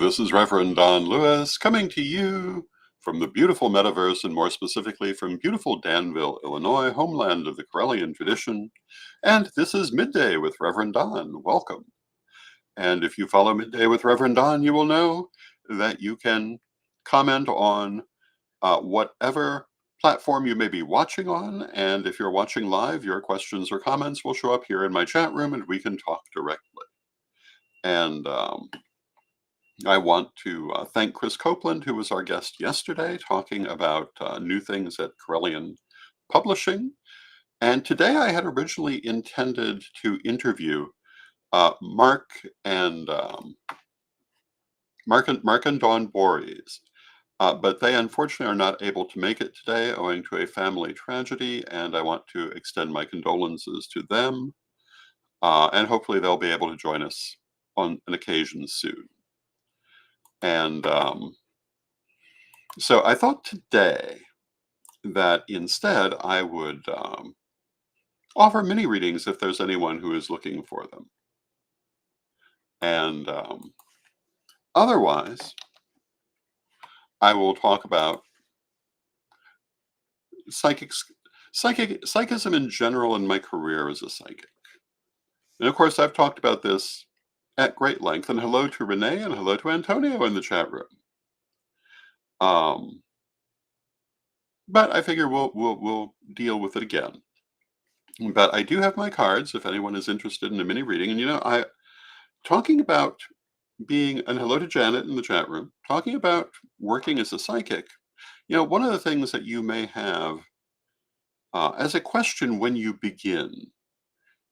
this is Reverend Don Lewis coming to you from the beautiful metaverse, and more specifically from beautiful Danville, Illinois, homeland of the Correllian tradition. And this is Midday with Reverend Don. Welcome. And if you follow Midday with Reverend Don, you will know that you can comment on whatever platform you may be watching on. And if you're watching live, your questions or comments will show up here in my chat room and we can talk directly. And I want to thank Chris Copeland, who was our guest yesterday, talking about new things at Correllian Publishing. And today I had originally intended to interview Mark and Dawn Borys, but they unfortunately are not able to make it today owing to a family tragedy, and I want to extend my condolences to them, and hopefully they'll be able to join us on an occasion soon. And so I thought today that instead I would offer mini readings if there's anyone who is looking for them. And otherwise, I will talk about psychism in general in my career as a psychic. And of course, I've talked about this at great length. And hello to Renee and hello to Antonio in the chat room. But I figure we'll deal with it again. But I do have my cards if anyone is interested in a mini reading. And talking about being, and hello to Janet in the chat room, talking about working as a psychic, one of the things that you may have as a question when you begin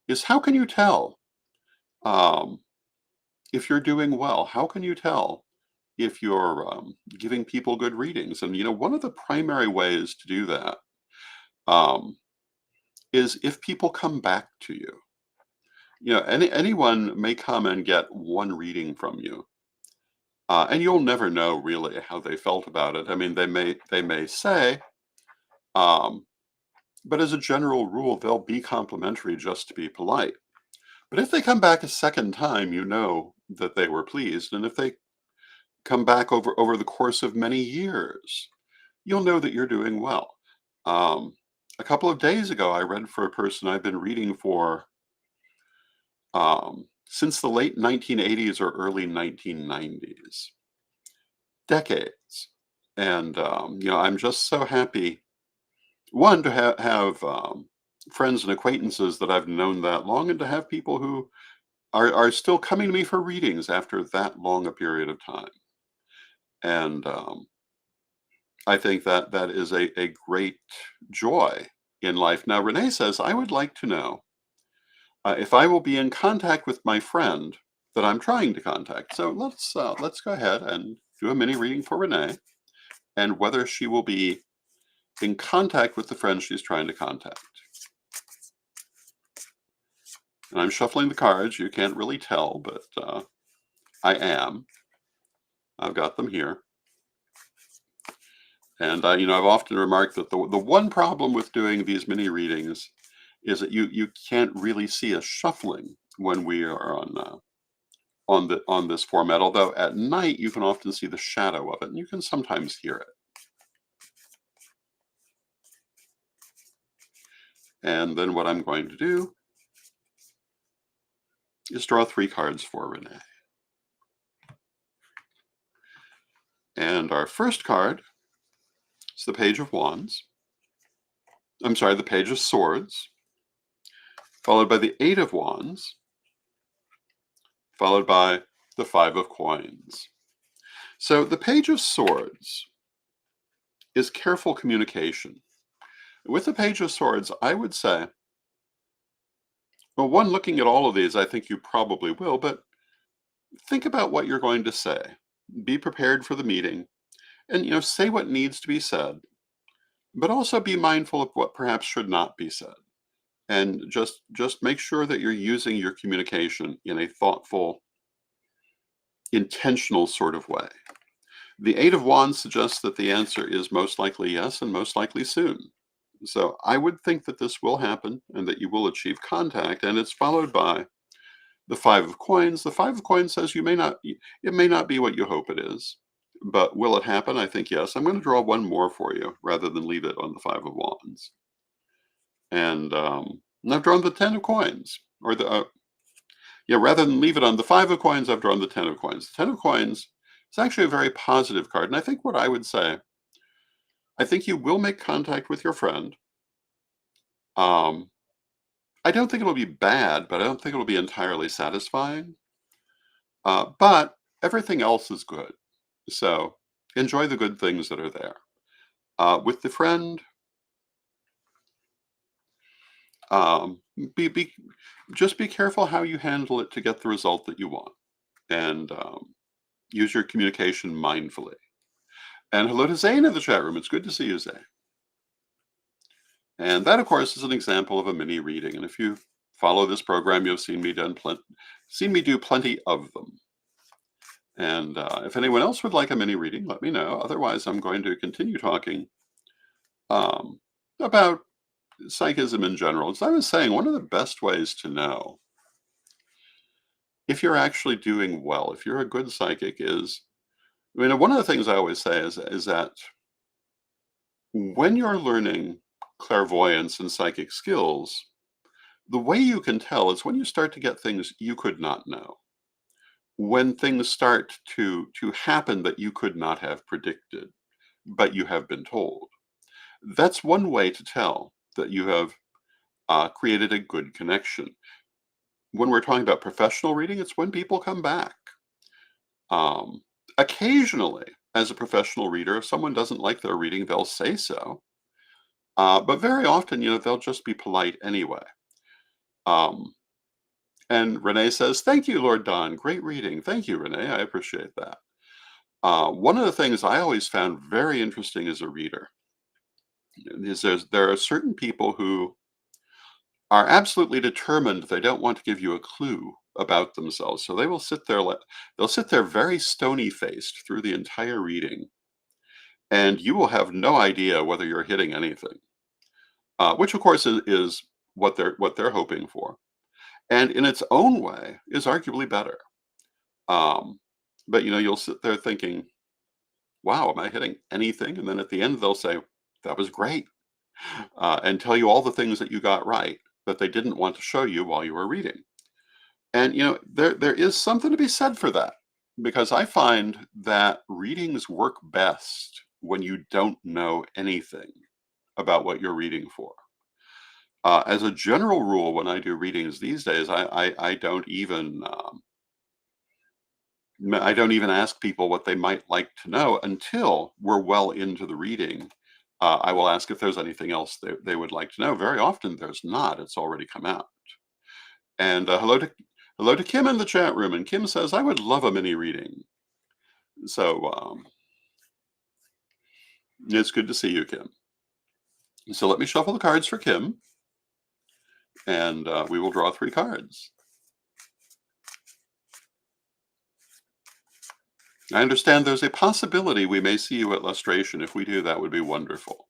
is, how can you tell if you're doing well? How can you tell if you're giving people good readings? And one of the primary ways to do that is if people come back to you. Anyone may come and get one reading from you, and you'll never know really how they felt about it. I mean, they may say, but as a general rule, they'll be complimentary just to be polite. But if they come back a second time, you know that they were pleased. And if they come back over the course of many years, you'll know that you're doing well. A couple of days ago, I read for a person I've been reading for since the late 1980s or early 1990s, decades. And, I'm just so happy, one, to have friends and acquaintances that I've known that long, and to have people who are still coming to me for readings after that long a period of time. And I think that is a great joy in life. Now, Renee says, I would like to know if I will be in contact with my friend that I'm trying to contact. So let's go ahead and do a mini reading for Renee, and whether she will be in contact with the friend she's trying to contact. And I'm shuffling the cards. You can't really tell, but I am. I've got them here. And, I've often remarked that the one problem with doing these mini readings is that you can't really see us shuffling when we are on this format. Although at night you can often see the shadow of it, and you can sometimes hear it. And then what I'm going to do is draw 3 cards for Renee. And our first card is the Page of Wands. I'm sorry, the Page of Swords, followed by the 8 of Wands, followed by the 5 of Coins. So the Page of Swords is careful communication. With the Page of Swords, I would say, well, one, looking at all of these, I think you probably will, but think about what you're going to say. Be prepared for the meeting, and say what needs to be said, but also be mindful of what perhaps should not be said. And just make sure that you're using your communication in a thoughtful, intentional sort of way. The 8 of Wands suggests that the answer is most likely yes, and most likely soon. So I would think that this will happen and that you will achieve contact, and it's followed by The Five of Coins. The Five of Coins says it may not be what you hope it is, but will it happen? I think yes. I'm going to draw one more for you rather than leave it on the Five of Wands. And I've drawn the Ten of Coins, or yeah, rather than leave it on the Five of Coins, I've drawn the Ten of Coins. The Ten of Coins is actually a very positive card, and I think what I would say, I think you will make contact with your friend. Um, I don't think it'll be bad, but I don't think it'll be entirely satisfying. But everything else is good. So enjoy the good things that are there. With the friend, um, be, be just be careful how you handle it to get the result that you want, and use your communication mindfully. And hello to Zane in the chat room. It's good to see you, Zane. And that, of course, is an example of a mini reading. And if you follow this program, you've seen me do plenty of them. And if anyone else would like a mini reading, let me know. Otherwise, I'm going to continue talking about psychism in general. As I was saying, one of the best ways to know if you're actually doing well, if you're a good psychic, is, I mean, one of the things I always say is that when you're learning clairvoyance and psychic skills, the way you can tell is when you start to get things you could not know. When things start to happen that you could not have predicted, but you have been told. That's one way to tell that you have created a good connection. When we're talking about professional reading, it's when people come back. Occasionally, as a professional reader, if someone doesn't like their reading, they'll say so. But very often, they'll just be polite anyway. And Renee says, "Thank you, Lord Don. Great reading." Thank you, Renee. I appreciate that. One of the things I always found very interesting as a reader is there are certain people who are absolutely determined they don't want to give you a clue about themselves. So they will they'll sit there very stony faced through the entire reading, and you will have no idea whether you're hitting anything, which of course is what they're hoping for, and in its own way is arguably better. Um, but you'll sit there thinking, "Wow, am I hitting anything?" And then at the end they'll say, "That was great," and tell you all the things that you got right that they didn't want to show you while you were reading. And there is something to be said for that, because I find that readings work best when you don't know anything about what you're reading for. As a general rule, when I do readings these days, I don't even ask people what they might like to know until we're well into the reading. I will ask if there's anything else they would like to know. Very often there's not. It's already come out. And hello to Kim in the chat room. And Kim says, "I would love a mini reading." So it's good to see you, Kim. So let me shuffle the cards for Kim, and we will draw 3 cards. I understand there's a possibility we may see you at lustration. If we do, that would be wonderful.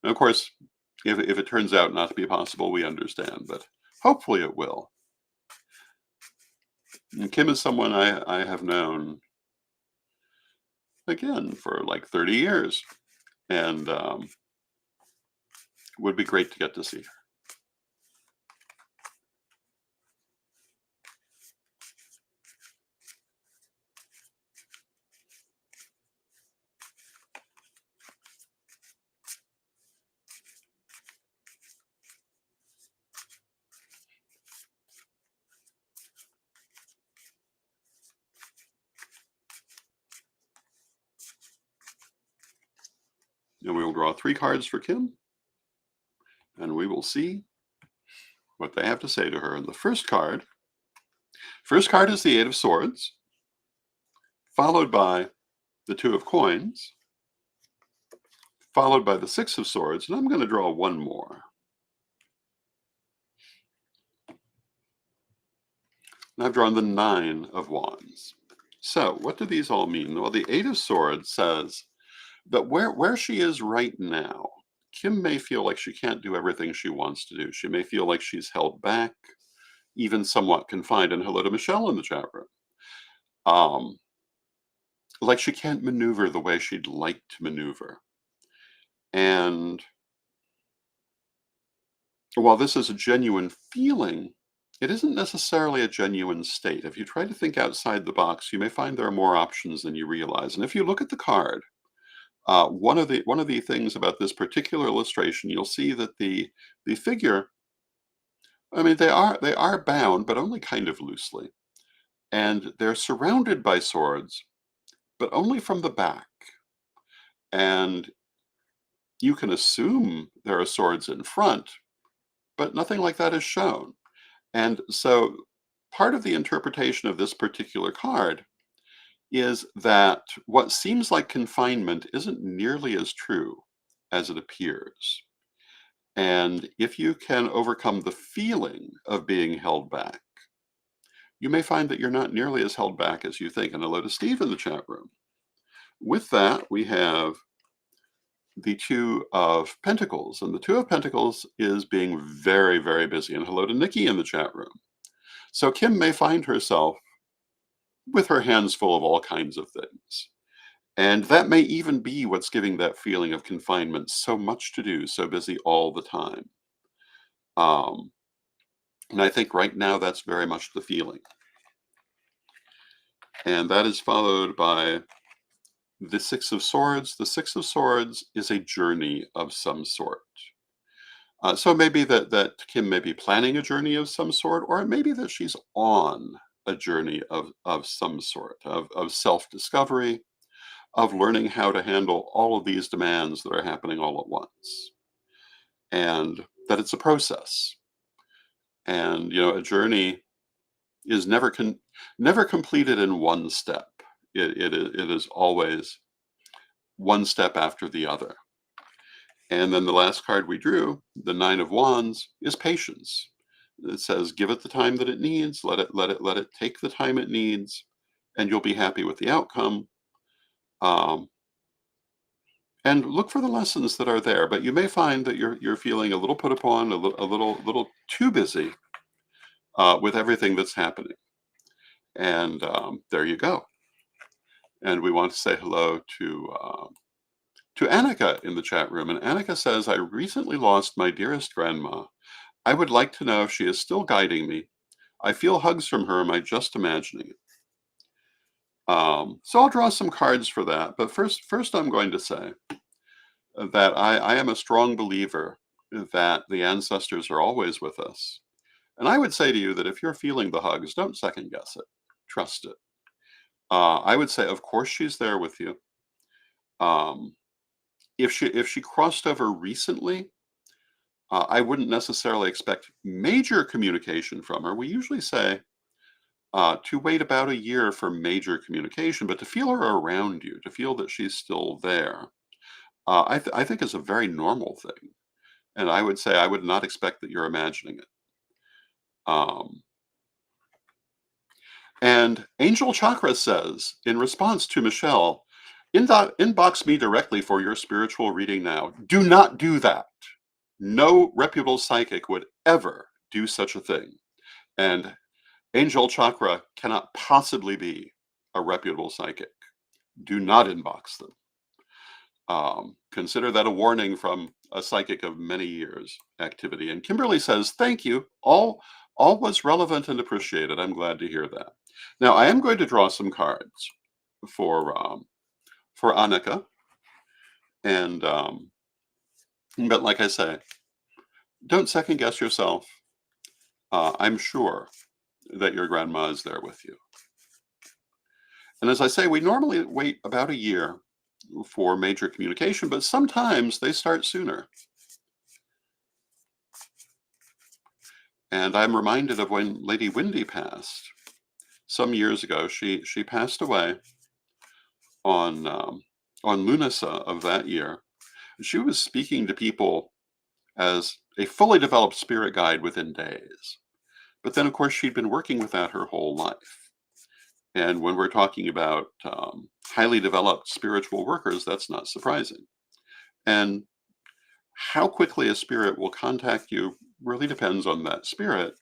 And of course, if it turns out not to be possible, we understand, but hopefully it will. And Kim is someone I have known, again, for like 30 years, and would be great to get to see her. And we will draw 3 cards for Kim, and we will see what they have to say to her. And the first card is the 8 of Swords, followed by the 2 of Coins, followed by the 6 of Swords, and I'm going to draw one more. And I've drawn the 9 of Wands. So what do these all mean? Well, the 8 of Swords says that where she is right now, Kim may feel like she can't do everything she wants to do. She may feel like she's held back. even somewhat confined. And hello to Michelle in the chat room. Um, like she can't maneuver the way she'd like to maneuver. And while this is a genuine feeling, it isn't necessarily a genuine state. If you try to think outside the box, you may find there are more options than you realize. And if you look at the card, one of the things about this particular illustration, you'll see that the figure, I mean, they are bound, but only kind of loosely, and they're surrounded by swords, but only from the back. And you can assume there are swords in front, but nothing like that is shown. And so part of the interpretation of this particular card is that what seems like confinement isn't nearly as true as it appears. And if you can overcome the feeling of being held back, you may find that you're not nearly as held back as you think. And hello to Steve in the chat room. With that, we have the Two of Pentacles. And the Two of Pentacles is being very, very busy. And hello to Nikki in the chat room. So Kim may find herself with her hands full of all kinds of things. And that may even be what's giving that feeling of confinement, so much to do, so busy all the time. And I think right now that's very much the feeling. And that is followed by the Six of Swords. The Six of Swords is a journey of some sort. So maybe that Kim may be planning a journey of some sort, or it may be that she's on a journey of some sort, of self-discovery, of learning how to handle all of these demands that are happening all at once. And that it's a process. And, a journey is never completed in one step. It is always one step after the other. And then the last card we drew, the Nine of Wands, is patience. It says, give it the time that it needs, let it take the time it needs, and you'll be happy with the outcome. And look for the lessons that are there. But you may find that you're feeling a little put upon, a little too busy with everything that's happening. And there you go. And we want to say hello to Annika in the chat room. And Annika says, I recently lost my dearest grandma. I would like to know if she is still guiding me. I feel hugs from her. Am I just imagining it? So I'll draw some cards for that. But first I'm going to say that I am a strong believer that the ancestors are always with us. And I would say to you that if you're feeling the hugs, don't second guess it. Trust it. I would say, of course, she's there with you. If she crossed over recently, I wouldn't necessarily expect major communication from her. We usually say to wait about a year for major communication, but to feel her around you, to feel that she's still there, I think is a very normal thing. And I would say I would not expect that you're imagining it. And Angel Chakra says, in response to Michelle, inbox me directly for your spiritual reading now. Do not do that. No reputable psychic would ever do such a thing. And Angel Chakra cannot possibly be a reputable psychic. Do not inbox them. Consider that a warning from a psychic of many years' activity. And Kimberly says, thank you. All was relevant and appreciated. I'm glad to hear that. Now, I am going to draw some cards for Annika. And, but like I say, don't second guess yourself. I'm sure that your grandma is there with you. And as I say, we normally wait about a year for major communication, but sometimes they start sooner. And I'm reminded of when Lady Windy passed some years ago. She passed away on Lunasa of that year. She was speaking to people as a fully developed spirit guide within days. But then, of course, she'd been working with that her whole life. And when we're talking about highly developed spiritual workers, that's not surprising. And how quickly a spirit will contact you really depends on that spirit.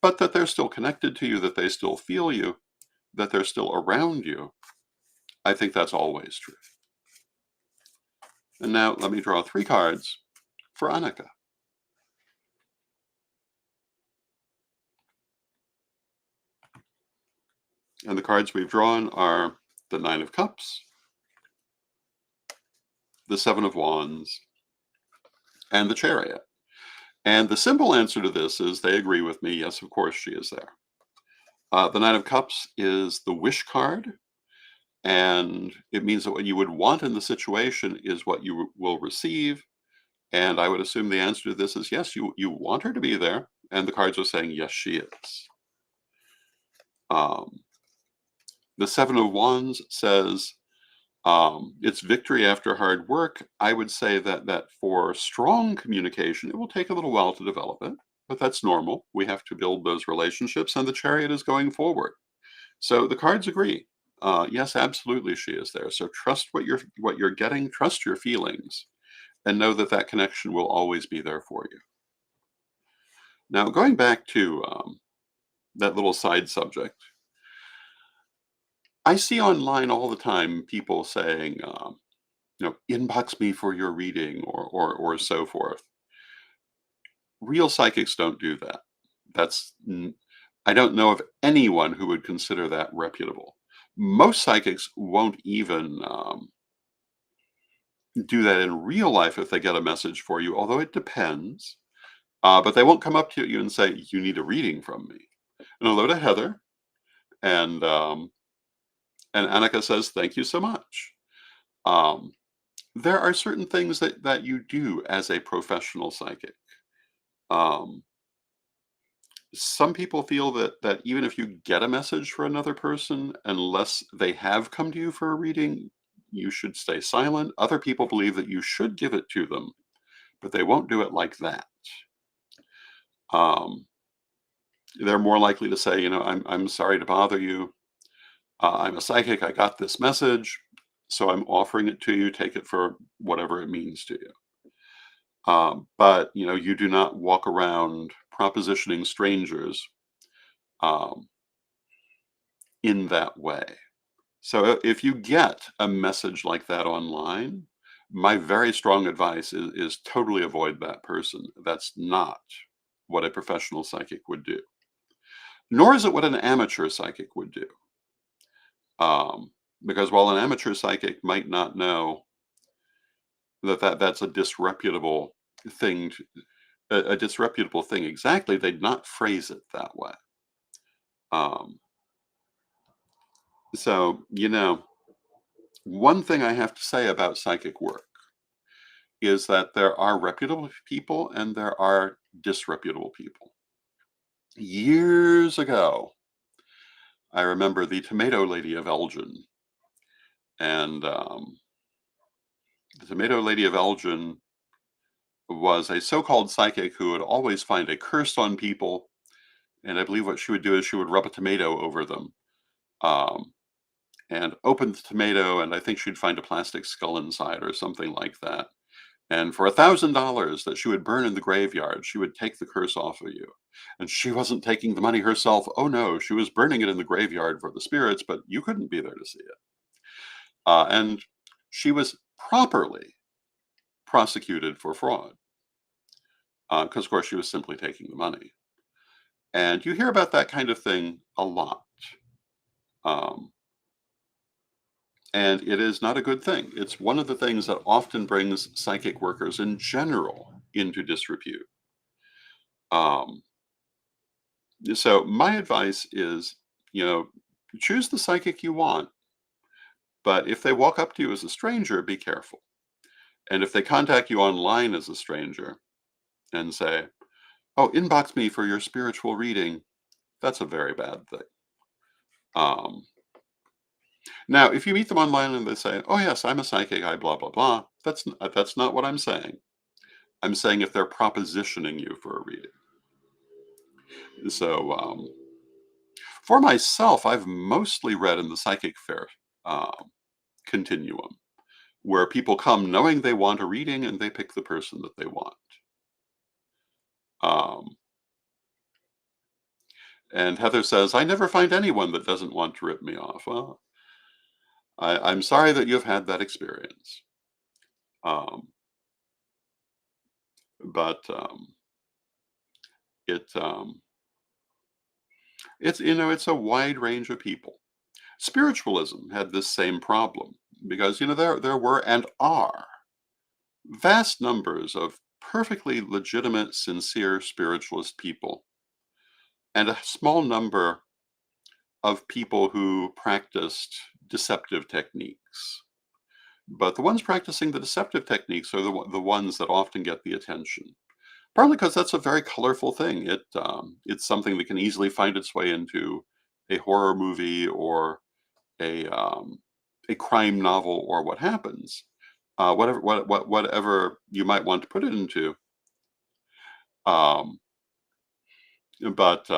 but that they're still connected to you, that they still feel you, that they're still around you. I think that's always true. And now let me draw 3 cards for Annika. And the cards we've drawn are the 9 of Cups, the 7 of Wands, and the Chariot. And the simple answer to this is they agree with me. Yes, of course she is there. The 9 of Cups is the wish card, and it means that what you would want in the situation is what you will receive. And I would assume the answer to this is yes, you want her to be there. And the cards are saying yes, she is. Um, the 7 of Wands says it's victory after hard work. I would say that for strong communication, it will take a little while to develop it, but that's normal. We have to build those relationships, and the Chariot is going forward. So the cards agree. Yes, absolutely, she is there. So trust what you're getting. Trust your feelings, and know that that connection will always be there for you. Now, going back to that little side subject, I see online all the time people saying, inbox me for your reading or so forth. Real psychics don't do that. That's I don't know of anyone who would consider that reputable. Most psychics won't even do that in real life if they get a message for you, although it depends. But they won't come up to you and say, "You need a reading from me." And hello to Heather, and Annika says, "Thank you so much." Um, there are certain things that you do as a professional psychic. Um, some people feel that even if you get a message for another person, unless they have come to you for a reading, you should stay silent. Other people believe that you should give it to them, but they won't do it like that. Um, they're more likely to say, I'm sorry to bother you. I'm a psychic. I got this message, so I'm offering it to you. Take it for whatever it means to you. But you do not walk around propositioning strangers um, in that way. So if you get a message like that online, my very strong advice is totally avoid that person. That's not what a professional psychic would do, nor is it what an amateur psychic would do. Um, because while an amateur psychic might not know that's a disreputable thing, a disreputable thing exactly, they'd not phrase it that way. Um, so, one thing I have to say about psychic work is that there are reputable people and there are disreputable people. Years ago, I remember the Tomato Lady of Elgin. And the Tomato Lady of Elgin was a so called psychic who would always find a curse on people. And I believe what she would do is she would rub a tomato over them um, and open the tomato. And I think she'd find a plastic skull inside or something like that. And for $1,000 that she would burn in the graveyard, she would take the curse off of you. And she wasn't taking the money herself. Oh no, she was burning it in the graveyard for the spirits, but you couldn't be there to see it. And she was properly prosecuted for fraud because, of course, she was simply taking the money. And you hear about that kind of thing a lot. Um, and it is not a good thing. It's one of the things that often brings psychic workers in general into disrepute. Um, So my advice is, you know, choose the psychic you want, but if they walk up to you as a stranger, be careful. And if they contact you online as a stranger and say, "Oh, inbox me for your spiritual reading," that's a very bad thing. Um, now, if you meet them online and they say, "Oh yes, I'm a psychic, I blah blah blah," that's not what I'm saying. I'm saying if they're propositioning you for a reading. So for myself, I've mostly read in the psychic fair um, continuum, where people come knowing they want a reading and they pick the person that they want. Um, And Heather says, I never find anyone that doesn't want to rip me off. Well, I'm sorry that you've had that experience. Um, but it it's it's a wide range of people. Spiritualism had this same problem because there were and are vast numbers of perfectly legitimate, sincere spiritualist people, and a small number of people who practiced deceptive techniques. But the ones practicing the deceptive techniques are the ones that often get the attention. Partly because that's a very colorful thing. It's something that can easily find its way into a horror movie or a um, a crime novel or what happens. Whatever you might want to put it into. Um, but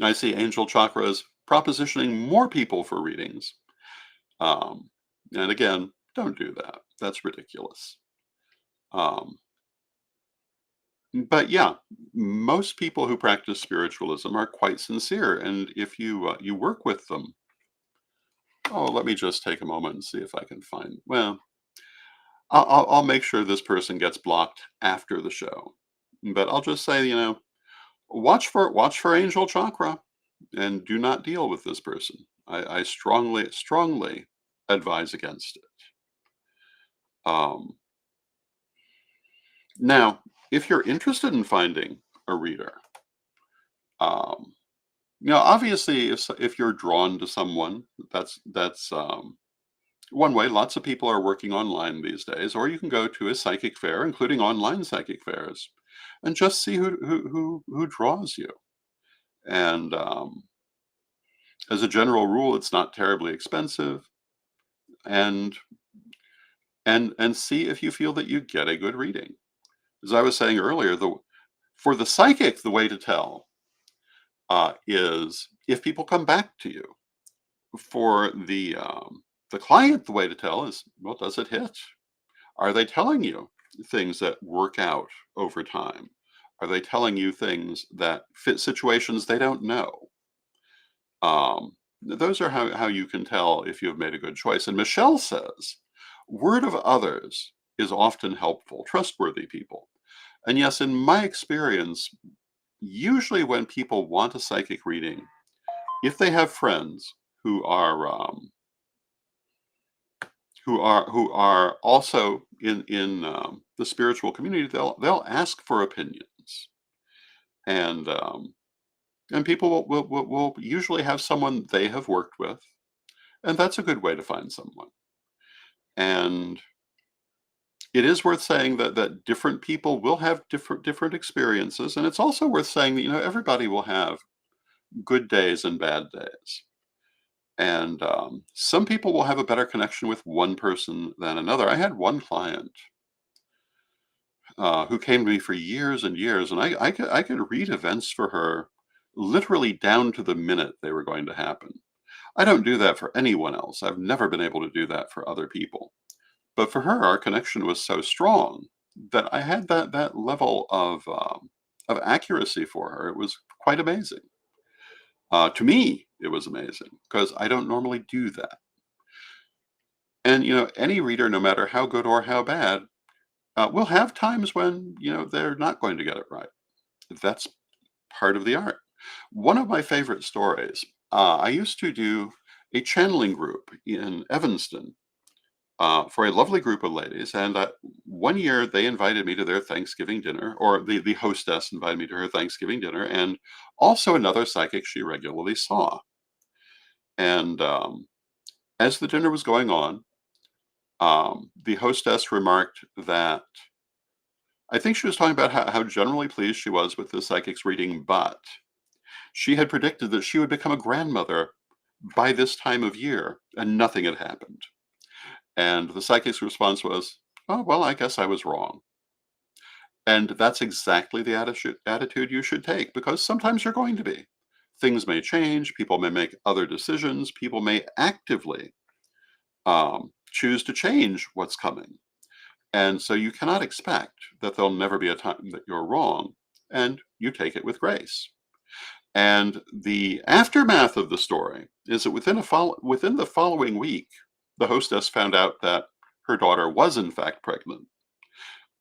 I see angel chakras propositioning more people for readings. Um, and again, don't do that. That's ridiculous. Um, but yeah, most people who practice spiritualism are quite sincere, and if you work with them, oh, let me just take a moment and see if I can find. Well, I'll make sure this person gets blocked after the show, but I'll just say, watch for angel chakra, and do not deal with this person. I strongly advise against it. Um, Now, if you're interested in finding a reader, um, obviously, if you're drawn to someone, that's one way. Lots of people are working online these days, or you can go to a psychic fair, including online psychic fairs, and just see who draws you. And as a general rule, it's not terribly expensive, and and see if you feel that you get a good reading. As I was saying earlier, the for the psychic, the way to tell is if people come back to you. For the client, the way to tell is, well, does it hit? Are they telling you things that work out over time? Are they telling you things that fit situations they don't know? Those are how you can tell if you have made a good choice. And Michelle says, word of others is often helpful, trustworthy people. And yes, in my experience, usually when people want a psychic reading, if they have friends who are also in the spiritual community, they'll ask for opinions, and and people will usually have someone they have worked with, and that's a good way to find someone. And it is worth saying that different people will have different experiences, and it's also worth saying that everybody will have good days and bad days. And some people will have a better connection with one person than another. I had one client who came to me for years and years, and I could read events for her literally down to the minute they were going to happen. I don't do that for anyone else. I've never been able to do that for other people. But for her, our connection was so strong that I had that level of accuracy for her. It was quite amazing. To me, it was amazing because I don't normally do that. And any reader, no matter how good or how bad, will have times when they're not going to get it right. That's part of the art. One of my favorite stories, I used to do a channeling group in Evanston for a lovely group of ladies. And one year they invited me to their Thanksgiving dinner, or the hostess invited me to her Thanksgiving dinner, and also another psychic she regularly saw. And as the dinner was going on, the hostess remarked that I think she was talking about how generally pleased she was with the psychic's reading, but she had predicted that she would become a grandmother by this time of year, and nothing had happened. And the psychic's response was, "Oh, well, I guess I was wrong." And that's exactly the attitude you should take, because sometimes you're going to be. Things may change, people may make other decisions, people may actively choose to change what's coming. And so you cannot expect that there'll never be a time that you're wrong. and you take it with grace. And the aftermath of the story is that within the following week, the hostess found out that her daughter was in fact pregnant,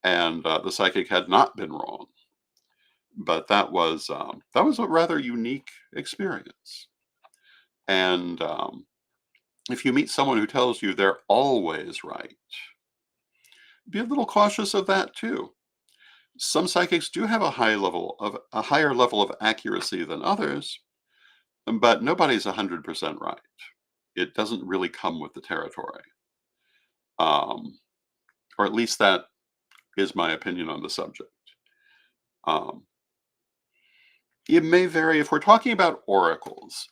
and the psychic had not been wrong. But that was a rather unique experience. And if you meet someone who tells you they're always right, be a little cautious of that too. Some psychics do have a higher level of accuracy than others, but nobody's 100% right. It doesn't really come with the territory. Um, or at least that is my opinion on the subject. Um, it may vary if we're talking about oracles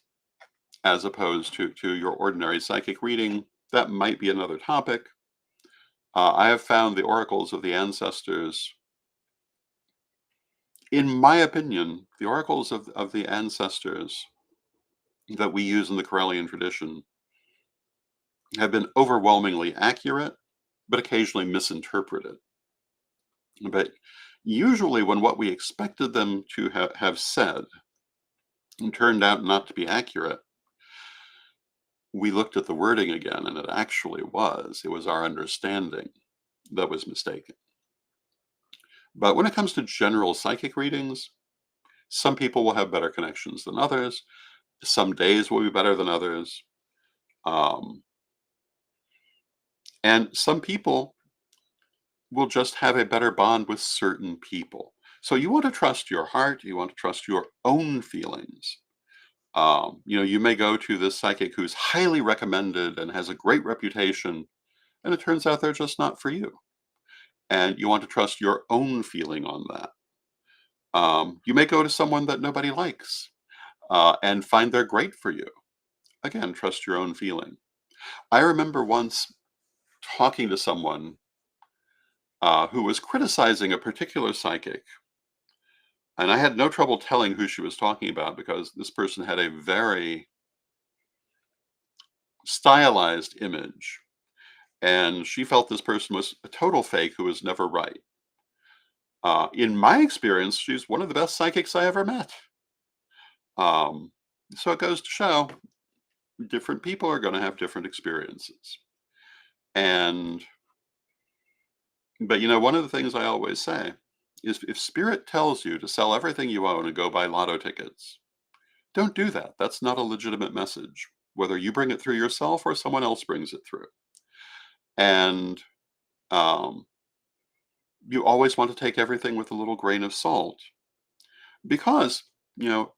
as opposed to your ordinary psychic reading. That might be another topic. I have found the oracles of the ancestors, in my opinion, the oracles of the ancestors that we use in the Corellian tradition have been overwhelmingly accurate, but occasionally misinterpreted. But usually, when what we expected them to have said turned out not to be accurate, we looked at the wording again, and it actually was. It was our understanding that was mistaken. But when it comes to general psychic readings, some people will have better connections than others. Some days will be better than others. Um, and some people will just have a better bond with certain people. So you want to trust your heart. You want to trust your own feelings. You may go to this psychic who's highly recommended and has a great reputation, and it turns out they're just not for you. And you want to trust your own feeling on that. You may go to someone that nobody likes and find they're great for you. Again, trust your own feeling. I remember once talking to someone who was criticizing a particular psychic, and I had no trouble telling who she was talking about because this person had a very stylized image, and she felt this person was a total fake who was never right. In my experience, she's one of the best psychics I ever met. Um, so it goes to show different people are going to have different experiences. And, but one of the things I always say is if spirit tells you to sell everything you own and go buy lotto tickets, don't do that. That's not a legitimate message, whether you bring it through yourself or someone else brings it through. And um, you always want to take everything with a little grain of salt because,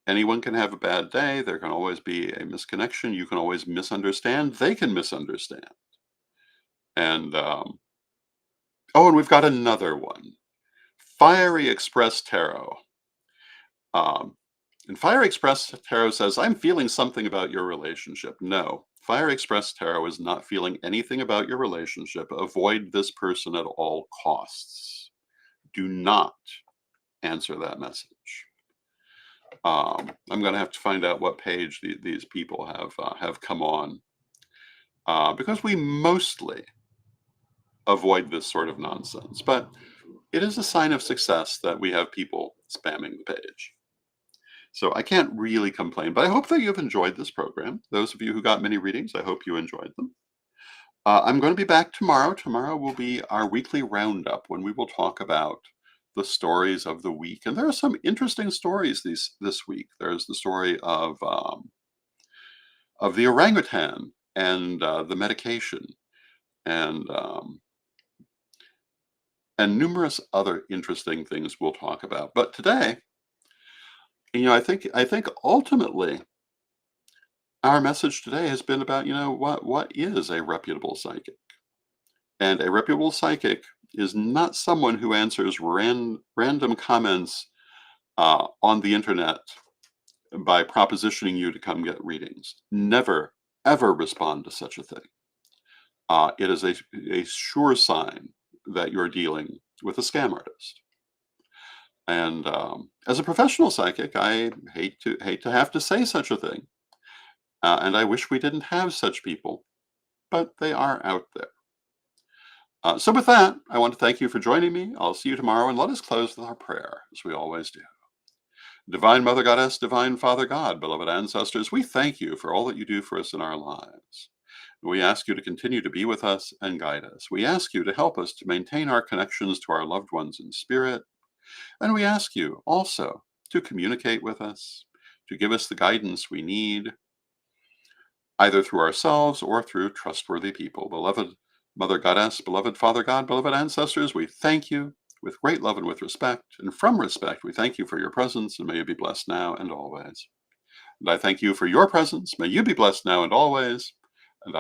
anyone can have a bad day. There can always be a misconnection. You can always misunderstand. They can misunderstand. And, oh, and we've got another one. Fiery Express Tarot. Um, and Fire Express Tarot says, I'm feeling something about your relationship. No, Fire Express Tarot is not feeling anything about your relationship. Avoid this person at all costs. Do not answer that message. I'm going to have to find out what page these people have come on because we mostly avoid this sort of nonsense. But it is a sign of success that we have people spamming the page. So I can't really complain, but I hope that you've enjoyed this program. Those of you who got many readings, I hope you enjoyed them. I'm going to be back tomorrow. Tomorrow will be our weekly roundup when we will talk about the stories of the week. And there are some interesting stories this week. There's the story of the orangutan and the medication, and numerous other interesting things we'll talk about. But today, I think ultimately our message today has been about, what is a reputable psychic? And a reputable psychic is not someone who answers random comments on the internet by propositioning you to come get readings. Never, ever respond to such a thing. It is a sure sign that you're dealing with a scam artist. And as a professional psychic, I hate to have to say such a thing. And I wish we didn't have such people, but they are out there. So, with that, I want to thank you for joining me. I'll see you tomorrow, and let us close with our prayer, as we always do. Divine Mother Goddess, Divine Father God, beloved ancestors, we thank you for all that you do for us in our lives. We ask you to continue to be with us and guide us. We ask you to help us to maintain our connections to our loved ones in spirit. And we ask you also to communicate with us, to give us the guidance we need, either through ourselves or through trustworthy people. Beloved Mother Goddess, beloved Father God, beloved ancestors, we thank you with great love and with respect. And from respect, we thank you for your presence, and may you be blessed now and always. And I thank you for your presence. May you be blessed now and always.